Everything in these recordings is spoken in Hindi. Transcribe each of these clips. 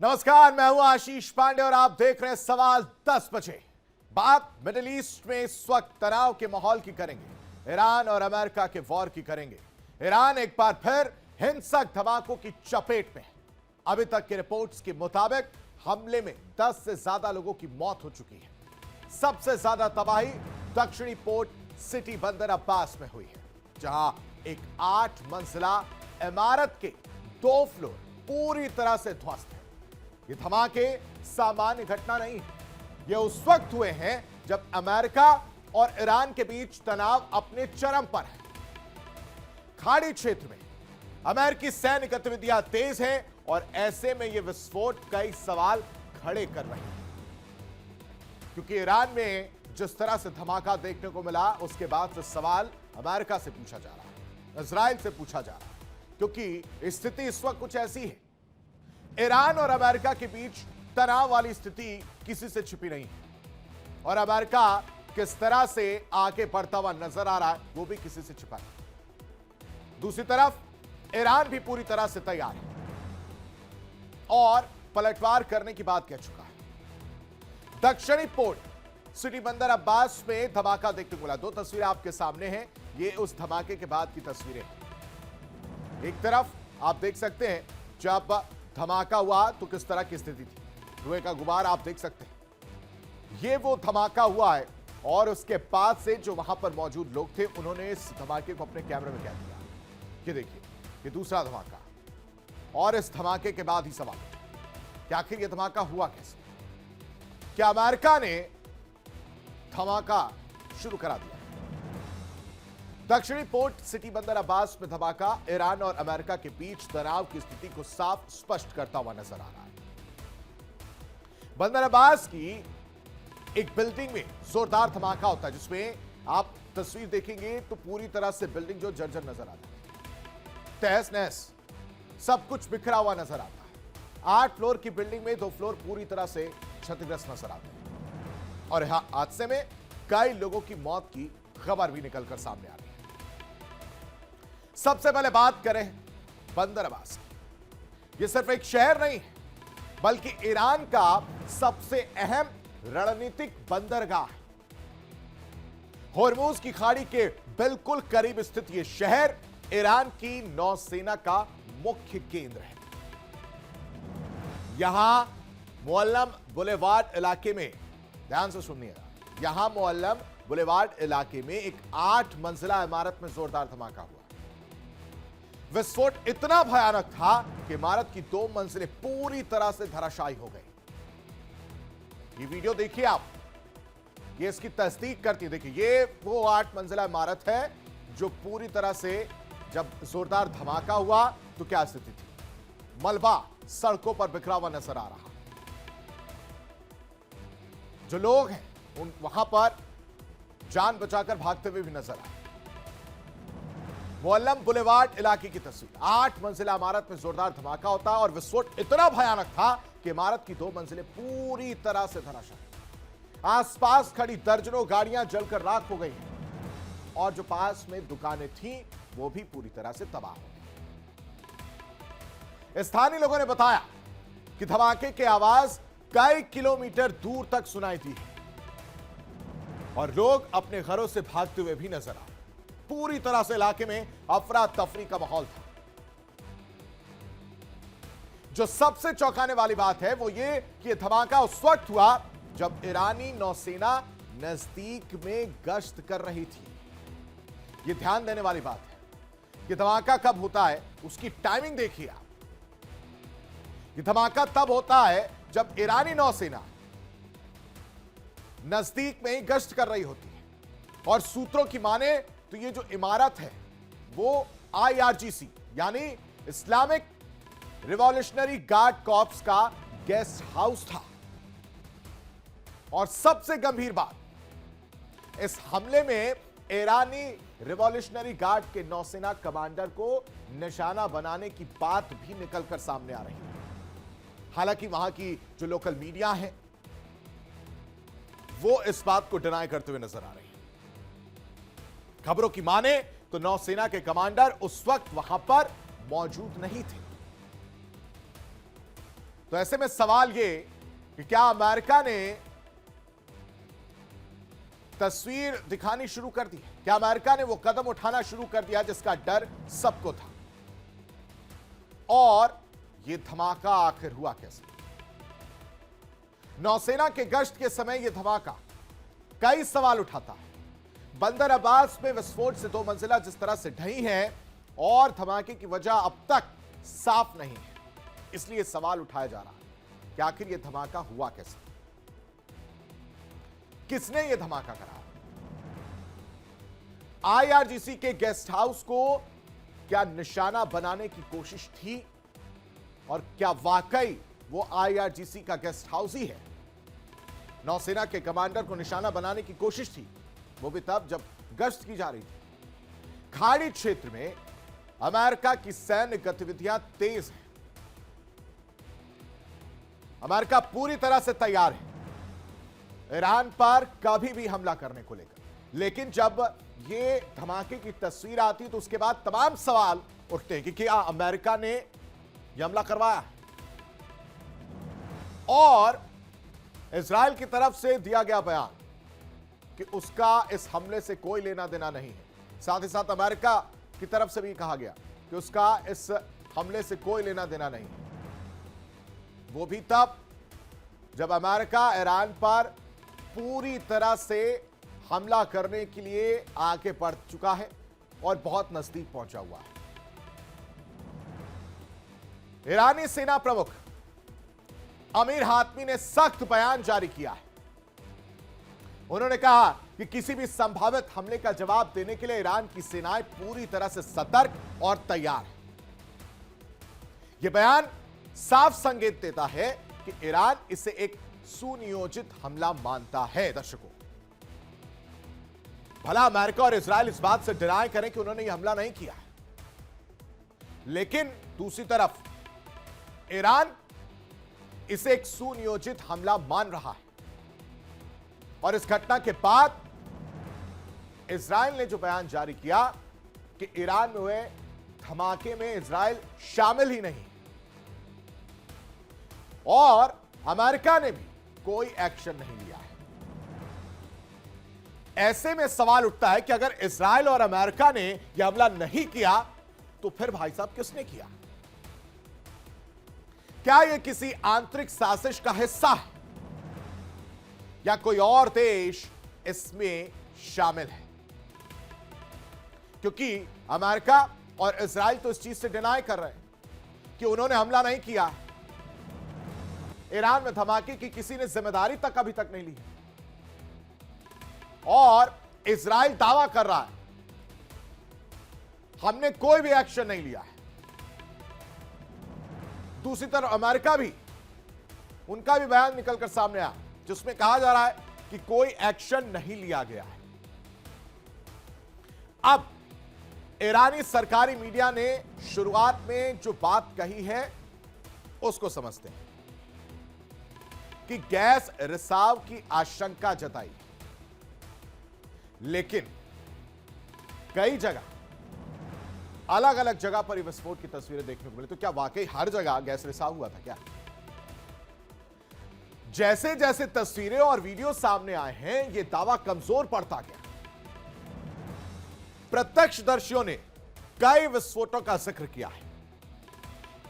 नमस्कार, मैं हूं आशीष पांडे और आप देख रहे हैं सवाल 10 बजे। बात मिडिल ईस्ट में इस वक्त तनाव के माहौल की करेंगे, ईरान और अमेरिका के वॉर की करेंगे। ईरान एक बार फिर हिंसक धमाकों की चपेट में है। अभी तक के रिपोर्ट्स के मुताबिक हमले में 10 से ज्यादा लोगों की मौत हो चुकी है। सबसे ज्यादा तबाही दक्षिणी पोर्ट सिटी बंदर अब्बास में हुई है, जहां एक 8 मंजिला इमारत के 2 फ्लोर पूरी तरह से ध्वस्त है। ये धमाके सामान्य घटना नहीं है। ये उस वक्त हुए हैं जब अमेरिका और ईरान के बीच तनाव अपने चरम पर है। खाड़ी क्षेत्र में अमेरिकी सैन्य गतिविधियां तेज हैं और ऐसे में ये विस्फोट कई सवाल खड़े कर रहे हैं, क्योंकि ईरान में जिस तरह से धमाका देखने को मिला उसके बाद से सवाल अमेरिका से पूछा जा रहा है, इजराइल से पूछा जा रहा है, क्योंकि स्थिति इस वक्त कुछ ऐसी है। ईरान और अमेरिका के बीच तनाव वाली स्थिति किसी से छिपी नहीं है और अमेरिका किस तरह से आगे बढ़ता हुआ नजर आ रहा है वो भी किसी से छिपा नहीं। दूसरी तरफ ईरान भी पूरी तरह से तैयार है और पलटवार करने की बात कह चुका है। दक्षिणी पोर्ट सिटी बंदर अब्बास में धमाका देखने को मिला। 2 तस्वीरें आपके सामने हैं। ये उस धमाके के बाद की तस्वीरें हैं। एक तरफ आप देख सकते हैं जब धमाका हुआ तो किस तरह की स्थिति थी, धुएं का गुबार आप देख सकते हैं। ये वो धमाका हुआ है और उसके बाद से जो वहां पर मौजूद लोग थे उन्होंने इस धमाके को अपने कैमरे में कैद किया। ये देखिए, ये दूसरा धमाका और इस धमाके के बाद ही सवाल कि आखिर ये धमाका हुआ कैसे। क्या अमेरिका ने धमाका शुरू करा दिया? दक्षिणी पोर्ट सिटी बंदर अब्बास में धमाका ईरान और अमेरिका के बीच तनाव की स्थिति को साफ स्पष्ट करता हुआ नजर आ रहा है। बंदर अब्बास की एक बिल्डिंग में जोरदार धमाका होता है, जिसमें आप तस्वीर देखेंगे तो पूरी तरह से बिल्डिंग जो जर्जर नजर आता है, तहस नहस, सब कुछ बिखरा हुआ नजर आता है। 8 फ्लोर की बिल्डिंग में 2 फ्लोर पूरी तरह से क्षतिग्रस्त नजर आते हैं और यहां हादसे में कई लोगों की मौत की खबर भी निकलकर सामने आ रही है। सबसे पहले बात करें बंदर अब्बास की। यह सिर्फ एक शहर नहीं है, बल्कि ईरान का सबसे अहम रणनीतिक बंदरगाह है। होर्मुज की खाड़ी के बिल्कुल करीब स्थित यह शहर ईरान की नौसेना का मुख्य केंद्र है। यहां मुअल्लम बुलेवार्ड इलाके में, ध्यान से सुनिएगा, यहां मुअल्लम बुलेवार्ड इलाके में एक 8 मंजिला इमारत में जोरदार धमाका हुआ। विस्फोट इतना भयानक था कि इमारत की 2 मंजिलें पूरी तरह से धराशायी हो गई। ये वीडियो देखिए आप, ये इसकी तस्दीक करती है। देखिए, ये वो 8 मंजिला इमारत है जो पूरी तरह से, जब जोरदार धमाका हुआ तो क्या स्थिति थी। मलबा सड़कों पर बिखरा हुआ नजर आ रहा। जो लोग हैं उन वहां पर जान बचाकर भागते हुए भी नजर आए। मुअल्लम बुलेवार्ड इलाके की तस्वीर, 8 मंजिला इमारत में जोरदार धमाका होता है और विस्फोट इतना भयानक था कि इमारत की 2 मंजिलें पूरी तरह से धराशायी। आसपास खड़ी दर्जनों गाड़ियां जलकर राख हो गई हैं और जो पास में दुकानें थीं वो भी पूरी तरह से तबाह हो गई। स्थानीय लोगों ने बताया कि धमाके की आवाज कई किलोमीटर दूर तक सुनाई दी और लोग अपने घरों से भागते हुए भी नजर आए। पूरी तरह से इलाके में अफरा तफरी का माहौल था। जो सबसे चौंकाने वाली बात है वो ये कि धमाका उस वक्त हुआ जब ईरानी नौसेना नजदीक में गश्त कर रही थी। यह ध्यान देने वाली बात है कि धमाका कब होता है उसकी टाइमिंग देखिए आप। यह धमाका तब होता है जब ईरानी नौसेना नजदीक में ही गश्त कर रही होती है और सूत्रों की माने तो ये जो इमारत है वो IRGC यानी इस्लामिक रिवॉल्यूशनरी गार्ड कॉर्प्स का गेस्ट हाउस था। और सबसे गंभीर बात, इस हमले में ईरानी रिवॉल्यूशनरी गार्ड के नौसेना कमांडर को निशाना बनाने की बात भी निकलकर सामने आ रही है। हालांकि वहां की जो लोकल मीडिया है वो इस बात को डिनाई करते हुए नजर आ रही है। खबरों की माने तो नौसेना के कमांडर उस वक्त वहां पर मौजूद नहीं थे। तो ऐसे में सवाल ये कि क्या अमेरिका ने तस्वीर दिखानी शुरू कर दी है? क्या अमेरिका ने वो कदम उठाना शुरू कर दिया जिसका डर सबको था? और ये धमाका आखिर हुआ कैसे? नौसेना के गश्त के समय यह धमाका कई सवाल उठाता है। बंदर अब्बास में विस्फोट से 2 मंजिला जिस तरह से ढही है और धमाके की वजह अब तक साफ नहीं है, इसलिए सवाल उठाया जा रहा है कि आखिर यह धमाका हुआ कैसे, किसने यह धमाका करा? आईआरजीसी के गेस्ट हाउस को क्या निशाना बनाने की कोशिश थी? और क्या वाकई वो आईआरजीसी का गेस्ट हाउस ही है? नौसेना के कमांडर को निशाना बनाने की कोशिश थी, वो भी तब जब गश्त की जा रही थी। खाड़ी क्षेत्र में अमेरिका की सैन्य गतिविधियां तेज हैं। अमेरिका पूरी तरह से तैयार है ईरान पर कभी भी हमला करने को लेकर। लेकिन जब ये धमाके की तस्वीर आती है तो उसके बाद तमाम सवाल उठते हैं कि क्या अमेरिका ने यह हमला करवाया? और इजराइल की तरफ से दिया गया बयान कि उसका इस हमले से कोई लेना देना नहीं है। साथ ही साथ अमेरिका की तरफ से भी कहा गया कि उसका इस हमले से कोई लेना देना नहीं है। वो भी तब जब अमेरिका ईरान पर पूरी तरह से हमला करने के लिए आगे बढ़ चुका है और बहुत नजदीक पहुंचा हुआ है। ईरानी सेना प्रमुख अमीर हातमी ने सख्त बयान जारी किया है। उन्होंने कहा कि किसी भी संभावित हमले का जवाब देने के लिए ईरान की सेनाएं पूरी तरह से सतर्क और तैयार है। यह बयान साफ संकेत देता है कि ईरान इसे एक सुनियोजित हमला मानता है। दर्शकों, भला अमेरिका और इजराइल इस बात से डिनाई करें कि उन्होंने यह हमला नहीं किया है, लेकिन दूसरी तरफ ईरान इसे एक सुनियोजित हमला मान रहा है। और इस घटना के बाद इजराइल ने जो बयान जारी किया कि ईरान में हुए धमाके में इजराइल शामिल ही नहीं और अमेरिका ने भी कोई एक्शन नहीं लिया है। ऐसे में सवाल उठता है कि अगर इजराइल और अमेरिका ने यह हमला नहीं किया तो फिर भाई साहब किसने किया? क्या यह किसी आंतरिक साजिश का हिस्सा है या कोई और देश इसमें शामिल है? क्योंकि अमेरिका और इजराइल तो इस चीज से डिनाई कर रहे हैं कि उन्होंने हमला नहीं किया। ईरान में धमाके की किसी ने जिम्मेदारी तक अभी तक नहीं ली है। और इजराइल दावा कर रहा है हमने कोई भी एक्शन नहीं लिया है। दूसरी तरफ अमेरिका भी, उनका भी बयान निकलकर सामने आया जिसमें कहा जा रहा है कि कोई एक्शन नहीं लिया गया है। अब ईरानी सरकारी मीडिया ने शुरुआत में जो बात कही है उसको समझते हैं कि गैस रिसाव की आशंका जताई, लेकिन कई जगह अलग अलग जगह पर विस्फोट की तस्वीरें देखने को मिली। तो क्या वाकई हर जगह गैस रिसाव हुआ था क्या? जैसे जैसे तस्वीरें और वीडियो सामने आए हैं यह दावा कमजोर पड़ता गया। प्रत्यक्षदर्शियों ने कई विस्फोटों का जिक्र किया है।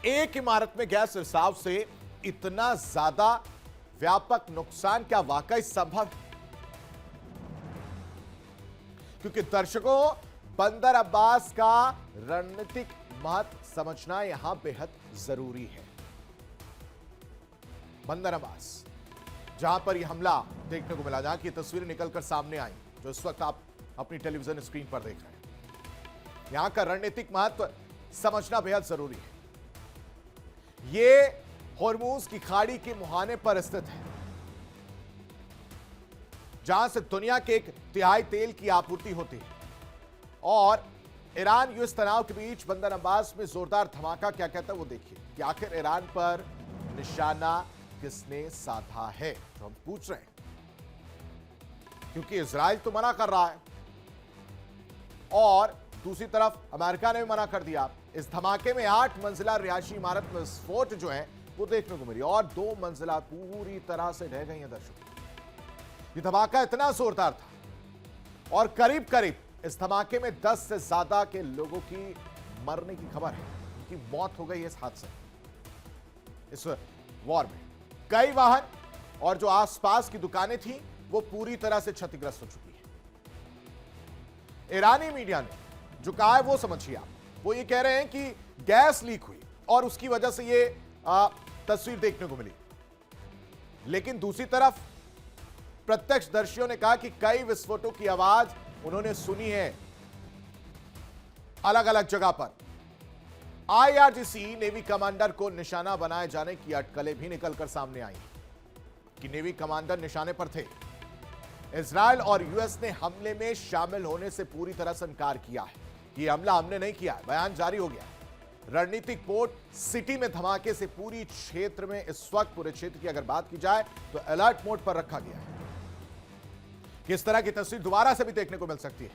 एक इमारत में गैस रिसाव से इतना ज्यादा व्यापक नुकसान क्या वाकई संभव है? क्योंकि दर्शकों, बंदर अब्बास का रणनीतिक महत्व समझना यहां बेहद जरूरी है। बंदर अब्बास, जहां पर यह हमला देखने को मिला, जहां की तस्वीरें निकलकर सामने आई जो इस वक्त आप अपनी टेलीविजन स्क्रीन पर देख रहे हैं, यहां का रणनीतिक महत्व समझना बेहद जरूरी है। यह होर्मुज की खाड़ी के मुहाने पर स्थित है, जहां से दुनिया के 1/3 तेल की आपूर्ति होती है। और ईरान यूएस तनाव के बीच बंदर अब्बास में जोरदार धमाका क्या कहता है वो देखिए कि आखिर ईरान पर निशाना किसने साधा है, जो हम पूछ रहे हैं। क्योंकि इजराइल तो मना कर रहा है और दूसरी तरफ अमेरिका ने भी मना कर दिया। इस धमाके में 8 मंजिला रिहायशी इमारत में विस्फोट जो है वो देखने को मिली और 2 मंजिला पूरी तरह से ढह गई हैं दर्शकों। ये धमाका इतना जोरदार था और करीब करीब इस धमाके में 10 से ज्यादा के लोगों की मरने की खबर है, उनकी मौत हो गई इस हादसे इस वॉर में। कई वाहन और जो आसपास की दुकानें थी वो पूरी तरह से क्षतिग्रस्त हो चुकी है। ईरानी मीडिया ने जो कहा है वो समझिए आप, वो ये कह रहे हैं कि गैस लीक हुई और उसकी वजह से ये तस्वीर देखने को मिली। लेकिन दूसरी तरफ प्रत्यक्षदर्शियों ने कहा कि कई विस्फोटों की आवाज उन्होंने सुनी है अलग अलग जगह पर। आईआरजीसी नेवी कमांडर को निशाना बनाए जाने की अटकलें भी निकलकर सामने आई कि नेवी कमांडर निशाने पर थे। इजरायल और यूएस ने हमले में शामिल होने से पूरी तरह से इनकार किया है कि यह हमला हमने नहीं किया है। बयान जारी हो गया। रणनीतिक पोर्ट सिटी में धमाके से पूरी क्षेत्र में इस वक्त पूरे क्षेत्र की अगर बात की जाए तो अलर्ट मोड पर रखा गया है। किस तरह की तस्वीर दोबारा से भी देखने को मिल सकती है